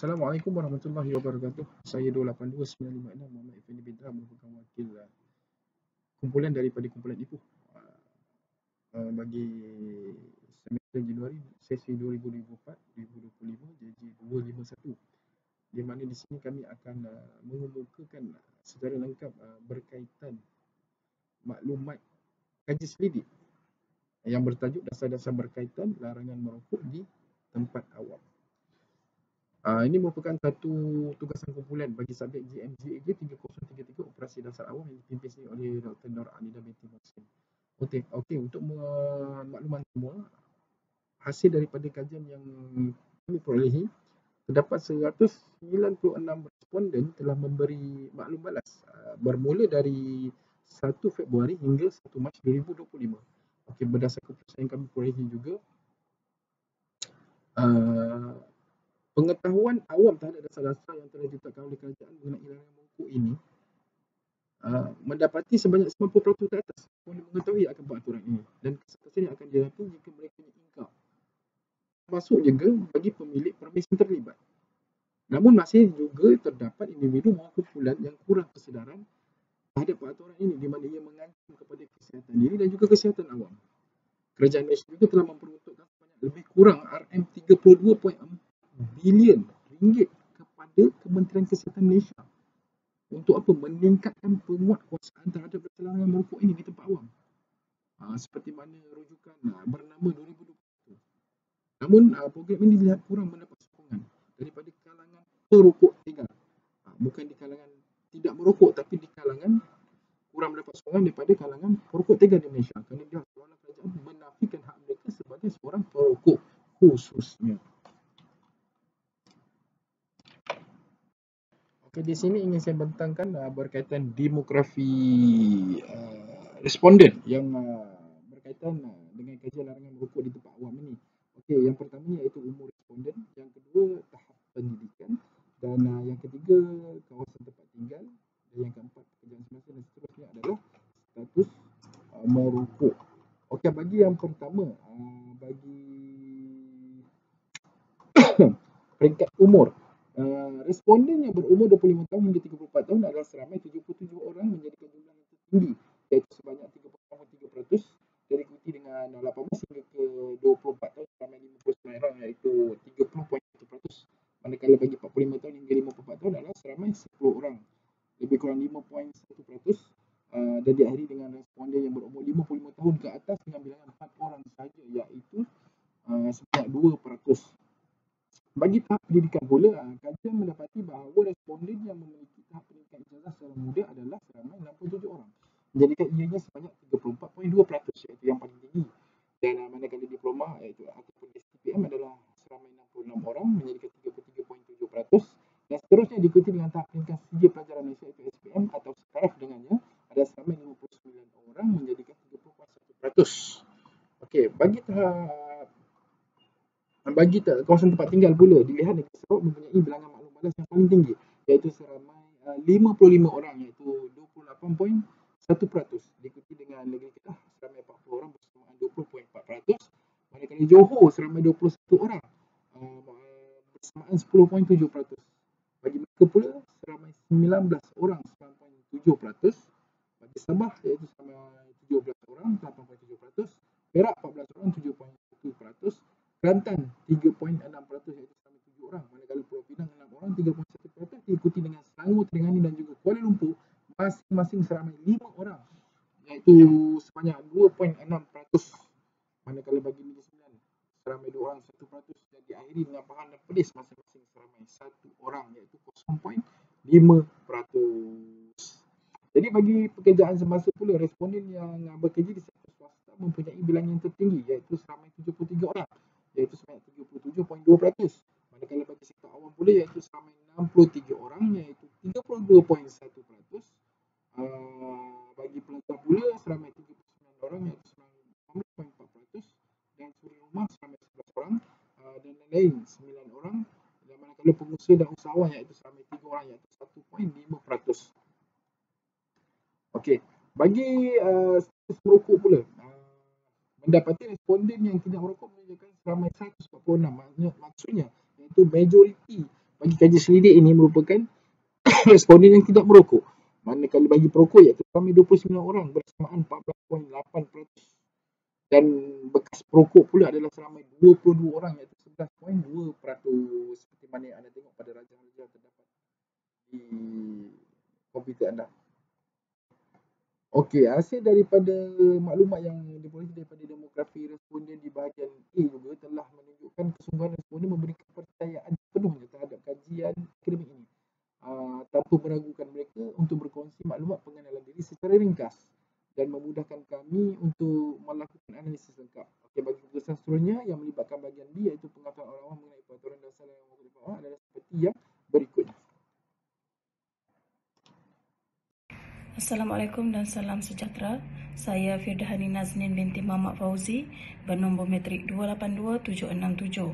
Assalamualaikum warahmatullahi wabarakatuh. Saya 282956 Muhammad Effendi Bidra, merupakan wakil kumpulan daripada kumpulan Ipoh bagi semester Januari sesi 2024-2025 JJ 251, di mana di sini kami akan mengemukakan secara lengkap berkaitan maklumat kaji selidik yang bertajuk dasar-dasar berkaitan larangan merokok di tempat awam. Ini merupakan satu tugasan kumpulan bagi subjek GMGAJ 3033 Operasi Dasar Awam yang dipimpin sendiri oleh Dr. Nur Alida binti Mohsin. Okey, untuk makluman semua, hasil daripada kajian yang kami perolehi, terdapat 196 responden telah memberi maklum balas bermula dari 1 Februari hingga 1 Mac 2025. Okey, berdasarkan keputusan yang kami perolehi juga, pengetahuan awam terhadap dasar-dasar yang telah ditetapkan oleh kerajaan mengenai larangan merokok ini mendapati sebanyak 90% ke atas boleh mengetahui akan peraturan ini, dan kesan yang akan dihadapi jika mereka ingkar. Termasuk juga bagi pemilik permis yang terlibat. Namun masih juga terdapat individu maupun kumpulan yang kurang kesedaran terhadap peraturan ini, di mana ia mengancam kepada kesihatan diri dan juga kesihatan awam. Kerajaan Malaysia juga telah memperuntukkan sebanyak lebih kurang RM32.4 bilion kepada Kementerian Kesihatan Malaysia untuk apa? Meningkatkan penguatkuasaan terhadap larangan merokok ini di tempat awam. Seperti mana rujukan bernama 2020. Namun program ini dilihat kurang mendapat sokongan daripada kalangan perokok tegar. Bukan di kalangan tidak merokok, tapi di kalangan kurang mendapat sokongan daripada kalangan perokok tegar di Malaysia, kerana dia seolah kerajaan menafikan hak mereka sebagai seorang perokok khususnya. Okey, di sini ingin saya bentangkan berkaitan demografi responden yang berkaitan dengan kajian larangan merokok di tempat awam ini. Okey, yang pertama iaitu umur responden, yang kedua tahap pendidikan, dan yang ketiga kawasan tempat tinggal, dan yang keempat pekerjaan semasa, dan seterusnya adalah status merokok. Okey, bagi yang pertama, bagi peringkat umur, responden yang berumur 25 tahun hingga 34 tahun adalah seramai 77 orang, menjadikan jumlah yang tertinggi, iaitu sebanyak 30.3%, dan diikuti dengan 18 hingga ke 24 tahun seramai 59 orang, iaitu 30.1%. Manakala bagi 45 tahun hingga 54 tahun adalah seramai 10 orang, lebih kurang 5.1%, dan diakhiri dengan responden yang berumur 55 tahun ke atas dengan bilangan 4 orang sahaja, iaitu sebanyak 2%. Bagi tahap pendidikan pula, kajian mendapati bahawa responden yang memiliki tahap pendidikan ijazah secara muda adalah seramai 67 orang, menjadikan ianya sebanyak 34.2%, iaitu yang paling tinggi. Dan manakala diploma iaitu ataupun STPM adalah seramai 66 orang, menjadikan 33.7%, dan seterusnya diikuti dengan tahap pendidikan sijil pelajaran Malaysia iaitu SPM atau setaraf dengannya ada seramai 59 orang, menjadikan 30.1%. Okey, bagi kawasan tempat tinggal pula, dilihat Negeri Sarawak mempunyai bilangan maklum balas yang paling tinggi, iaitu seramai 55 orang, iaitu 28.1%, diikuti dengan Negeri Kedah seramai 40 orang bersamaan 20.4%, manakala Johor seramai 21 orang bersamaan 10.7%. Bagi Melaka pula seramai 19 orang 9.7%, bagi Sabah iaitu seramai 17 orang 8.7%, Perak 14 orang 7.1%, Kelantan 3.6% iaitu seramai 7 orang, manakala Pulau Pinang 6 orang 3.1%, diikuti dengan Selangor, Terengganu dan juga Kuala Lumpur masing-masing seramai 5 orang, iaitu sebanyak 2.6%, manakala bagi Negeri Sembilan seramai 2 orang 1%, dan diakhiri dengan Pahang dan Perlis masing-masing seramai 1 orang, iaitu 0.5%. Jadi bagi pekerjaan semasa pula, responden yang bekerja di sektor swasta mempunyai bilangan yang tertinggi, iaitu seramai 73 orang, iaitu sebanyak 37.2%. Manakala bagi sektor awam pula iaitu seramai 63 orang, iaitu 32.1%. Bagi pelajar pula seramai 39 orang, iaitu seramai 19.4%, dan suri rumah seramai 11 orang, dan lain-lain 9 orang, dan manakala pengusaha dan usahawan iaitu seramai 3 orang, iaitu 1.5%. Okey, bagi status merokok pula, mendapati responden yang tidak merokok menunjukkan seramai 146, maksudnya iaitu majoriti Bagi kaji selidik ini merupakan responden yang tidak merokok. Manakala bagi perokok iaitu ramai 29 orang bersamaan 14.8%. Dan bekas perokok pula adalah seramai 22 orang iaitu 11.2%, seperti mana yang anda tengok pada rajah-rajah terdapat di komputer anda. Okey, hasil daripada maklumat yang diperoleh daripada demografi responden di bahagian A juga telah menunjukkan kesungguhan responden memberikan kepercayaan penuhnya terhadap kajian akademik ini, tanpa meragukan mereka untuk berkongsi maklumat pengenalan diri secara ringkas dan memudahkan kami untuk melakukan analisis lengkap. Okey, bagi keputusan seterusnya yang melibatkan bahagian B iaitu pengetahuan orang awam mengenai peraturan dasar yang adalah seperti yang berikutnya. Assalamualaikum dan salam sejahtera. Saya Firdahani Naznin binti Mamat Fauzi bernombor metrik 282767.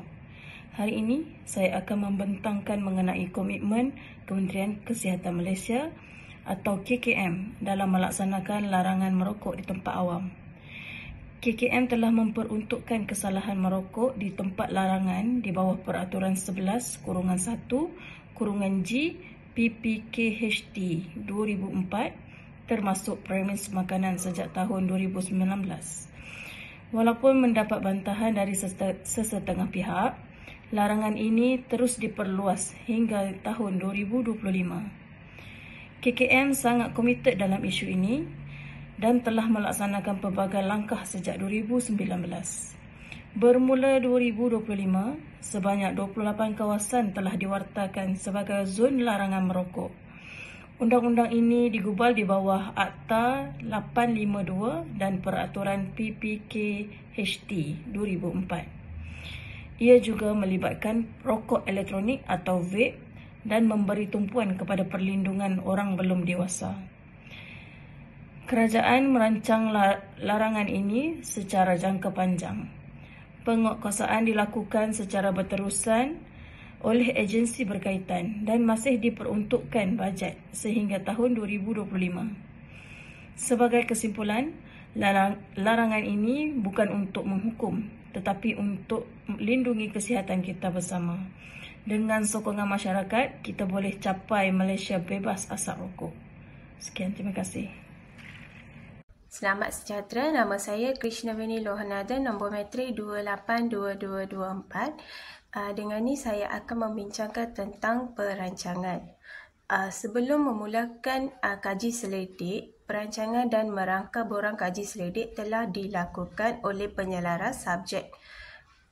Hari ini saya akan membentangkan mengenai komitmen Kementerian Kesihatan Malaysia atau KKM dalam melaksanakan larangan merokok di tempat awam. KKM telah memperuntukkan kesalahan merokok di tempat larangan di bawah Peraturan 11-1-G PPKHT 2004 termasuk premis makanan sejak tahun 2019. Walaupun mendapat bantahan dari sesetengah pihak, larangan ini terus diperluas hingga tahun 2025. KKM sangat komited dalam isu ini dan telah melaksanakan pelbagai langkah sejak 2019. Bermula 2025, sebanyak 28 kawasan telah diwartakan sebagai zon larangan merokok. Undang-undang ini digubal di bawah Akta 852 dan Peraturan PPKHT 2004. Ia juga melibatkan rokok elektronik atau vape dan memberi tumpuan kepada perlindungan orang belum dewasa. Kerajaan merancang larangan ini secara jangka panjang. Penguatkuasaan dilakukan secara berterusan oleh agensi berkaitan dan masih diperuntukkan bajet sehingga tahun 2025. Sebagai kesimpulan, larangan ini bukan untuk menghukum tetapi untuk melindungi kesihatan kita bersama. Dengan sokongan masyarakat, kita boleh capai Malaysia bebas asap rokok. Sekian, terima kasih. Selamat sejahtera, nama saya Krishnaveni Lohanadan, nombor metrik 282224. Dengan ini saya akan membincangkan tentang perancangan. Sebelum memulakan kaji selidik, perancangan dan merangka borang kaji selidik telah dilakukan oleh penyelaras subjek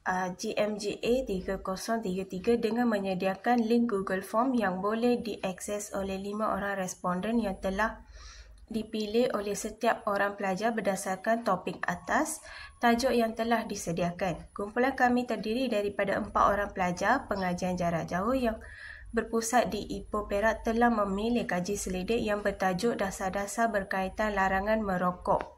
GMGA 3033 dengan menyediakan link Google Form yang boleh diakses oleh 5 orang responden yang telah dipilih oleh setiap orang pelajar berdasarkan topik atas, tajuk yang telah disediakan. Kumpulan kami terdiri daripada 4 orang pelajar pengajian jarak jauh yang berpusat di Ipoh Perak telah memilih kaji selidik yang bertajuk Dasar-dasar berkaitan larangan merokok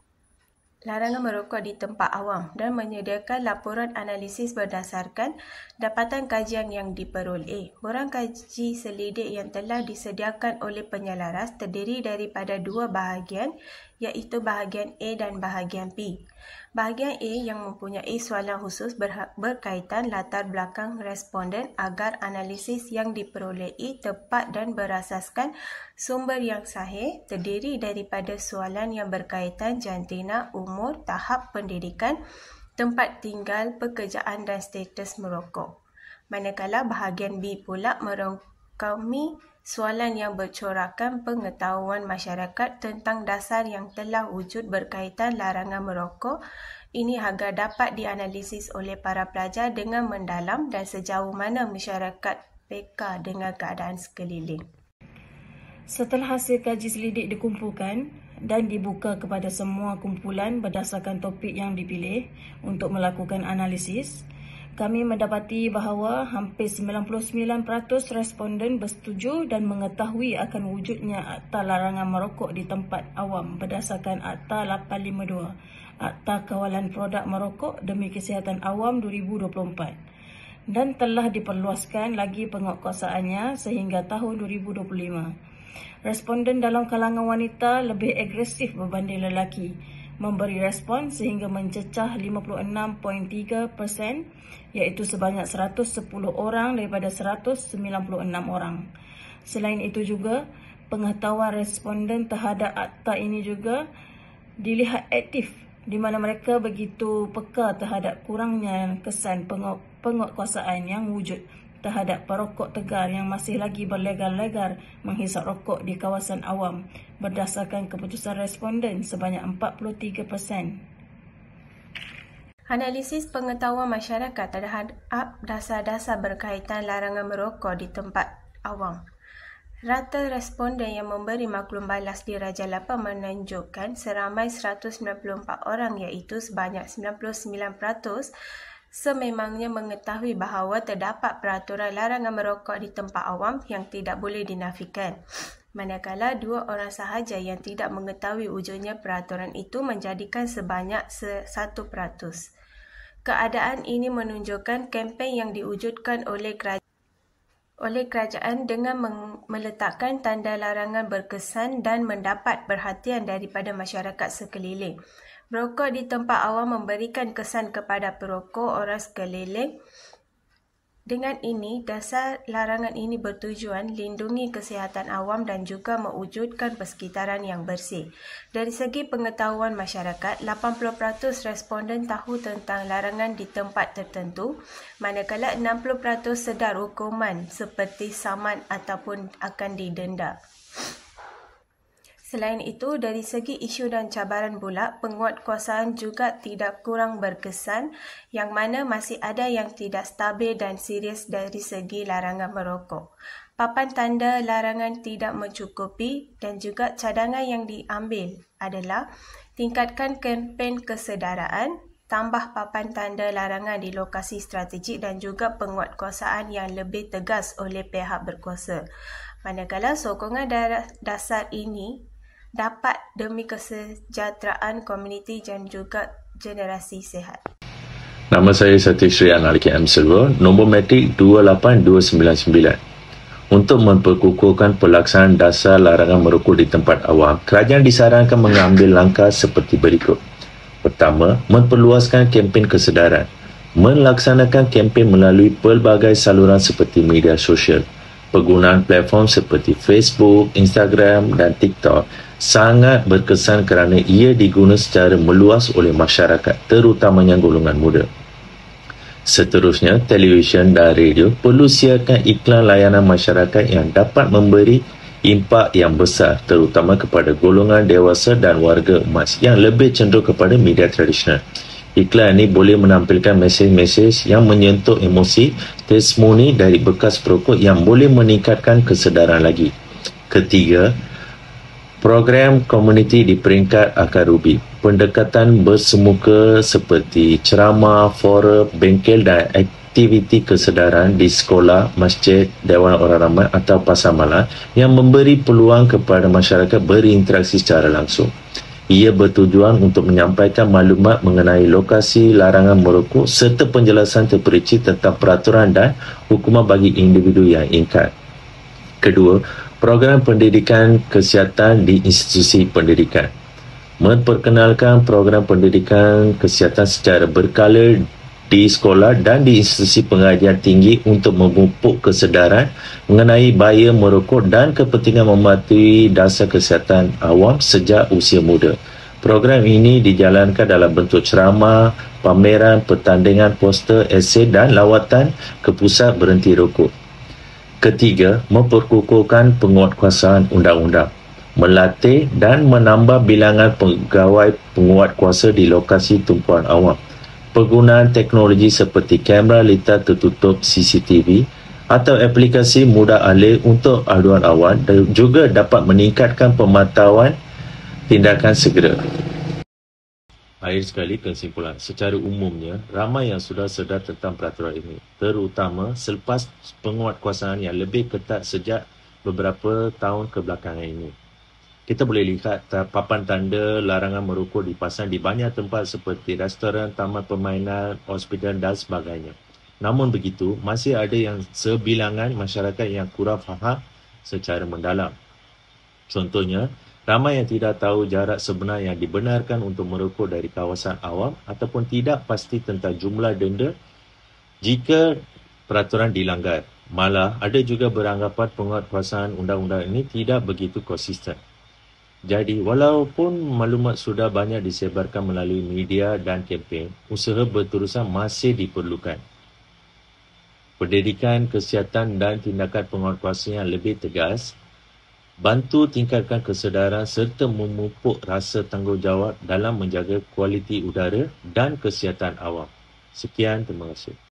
di tempat awam dan menyediakan laporan analisis berdasarkan dapatan kajian yang diperoleh. Borang kaji selidik yang telah disediakan oleh penyelaras terdiri daripada 2 bahagian, iaitu bahagian A dan bahagian B. Bahagian A yang mempunyai soalan khusus berkaitan latar belakang responden agar analisis yang diperolehi tepat dan berasaskan sumber yang sahih, terdiri daripada soalan yang berkaitan jantina, umur, tahap pendidikan, tempat tinggal, pekerjaan dan status merokok. Manakala bahagian B pula merangkumi soalan yang bercorakkan pengetahuan masyarakat tentang dasar yang telah wujud berkaitan larangan merokok ini agar dapat dianalisis oleh para pelajar dengan mendalam dan sejauh mana masyarakat peka dengan keadaan sekeliling. Setelah hasil kaji selidik dikumpulkan dan dibuka kepada semua kumpulan berdasarkan topik yang dipilih untuk melakukan analisis, kami mendapati bahawa hampir 99% responden bersetuju dan mengetahui akan wujudnya Akta Larangan Merokok di Tempat Awam berdasarkan Akta 852, Akta Kawalan Produk Merokok demi Kesihatan Awam 2024 dan telah diperluaskan lagi penguatkuasaannya sehingga tahun 2025. Responden dalam kalangan wanita lebih agresif berbanding lelaki. memberi respon sehingga mencecah 56.3%, iaitu sebanyak 110 orang daripada 196 orang. Selain itu juga, pengetahuan responden terhadap akta ini juga dilihat aktif, di mana mereka begitu peka terhadap kurangnya kesan penguatkuasaan yang wujud terhadap perokok tegar yang masih lagi berlegar-legar menghisap rokok di kawasan awam berdasarkan keputusan responden sebanyak 43%. Analisis pengetahuan masyarakat terhadap dasar-dasar berkaitan larangan merokok di tempat awam. Rata responden yang memberi maklum balas di Raja 8 menunjukkan seramai 194 orang, iaitu sebanyak 99% sememangnya mengetahui bahawa terdapat peraturan larangan merokok di tempat awam yang tidak boleh dinafikan. Manakala 2 orang sahaja yang tidak mengetahui wujudnya peraturan itu menjadikan sebanyak 1%. Keadaan ini menunjukkan kempen yang diwujudkan oleh kerajaan dengan meletakkan tanda larangan berkesan dan mendapat perhatian daripada masyarakat sekeliling. Merokok di tempat awam memberikan kesan kepada perokok orang sekeliling. Dengan ini, dasar larangan ini bertujuan lindungi kesihatan awam dan juga mewujudkan persekitaran yang bersih. Dari segi pengetahuan masyarakat, 80% responden tahu tentang larangan di tempat tertentu, manakala 60% sedar hukuman seperti saman ataupun akan didenda. Selain itu, dari segi isu dan cabaran pula, penguatkuasaan juga tidak kurang berkesan, yang mana masih ada yang tidak stabil dan serius dari segi larangan merokok. Papan tanda larangan tidak mencukupi dan juga cadangan yang diambil adalah tingkatkan kempen kesedaraan, tambah papan tanda larangan di lokasi strategik dan juga penguatkuasaan yang lebih tegas oleh pihak berkuasa. Manakala sokongan dasar ini dapat demi kesejahteraan komuniti dan juga generasi sihat. Nama saya Satishri Analiki M. Silva, nombor metrik 28299. Untuk memperkukuhkan pelaksanaan dasar larangan merokok di tempat awam, kerajaan disarankan mengambil langkah seperti berikut. Pertama, memperluaskan kempen kesedaran. Melaksanakan kempen melalui pelbagai saluran seperti media sosial. Penggunaan platform seperti Facebook, Instagram dan TikTok sangat berkesan kerana ia diguna secara meluas oleh masyarakat, terutamanya golongan muda. Seterusnya, televisyen dan radio perlu siarkan iklan layanan masyarakat yang dapat memberi impak yang besar, terutama kepada golongan dewasa dan warga emas yang lebih cenderung kepada media tradisional. Iklan ini boleh menampilkan mesej-mesej yang menyentuh emosi, testimoni dari bekas perokok yang boleh meningkatkan kesedaran lagi. Ketiga, program komuniti di peringkat akar ubi. Pendekatan bersemuka seperti ceramah, forum, bengkel dan aktiviti kesedaran di sekolah, masjid, dewan orang ramai atau pasar malam yang memberi peluang kepada masyarakat berinteraksi secara langsung. Ia bertujuan untuk menyampaikan maklumat mengenai lokasi larangan merokok serta penjelasan terperinci tentang peraturan dan hukuman bagi individu yang ingkar. Kedua, program pendidikan kesihatan di institusi pendidikan. Memperkenalkan program pendidikan kesihatan secara berkala di sekolah dan di institusi pengajian tinggi untuk memupuk kesedaran mengenai bahaya merokok dan kepentingan mematuhi dasar kesihatan awam sejak usia muda. Program ini dijalankan dalam bentuk ceramah, pameran, pertandingan, poster, esei dan lawatan ke pusat berhenti rokok. Ketiga, memperkukuhkan penguatkuasaan undang-undang. Melatih dan menambah bilangan pegawai penguatkuasa di lokasi tumpuan awam. Penggunaan teknologi seperti kamera litar tertutup CCTV atau aplikasi mudah alih untuk aduan awam dan juga dapat meningkatkan pemantauan tindakan segera. Akhir sekali, kesimpulan. Secara umumnya, ramai yang sudah sedar tentang peraturan ini, terutama selepas penguatkuasaan yang lebih ketat sejak beberapa tahun kebelakangan ini. Kita boleh lihat papan tanda larangan merokok dipasang di banyak tempat seperti restoran, taman permainan, hospital dan sebagainya. Namun begitu, masih ada yang sebilangan masyarakat yang kurang faham secara mendalam. Contohnya, Ramai yang tidak tahu jarak sebenar yang dibenarkan untuk merokok dari kawasan awam ataupun tidak pasti tentang jumlah denda jika peraturan dilanggar. Malah, ada juga beranggapan penguatkuasaan undang-undang ini tidak begitu konsisten. Jadi, walaupun maklumat sudah banyak disebarkan melalui media dan kempen, usaha berterusan masih diperlukan. Pendidikan, kesihatan dan tindakan penguatkuasaan yang lebih tegas, bantu tingkatkan kesedaran serta memupuk rasa tanggungjawab dalam menjaga kualiti udara dan kesihatan awam. Sekian, terima kasih.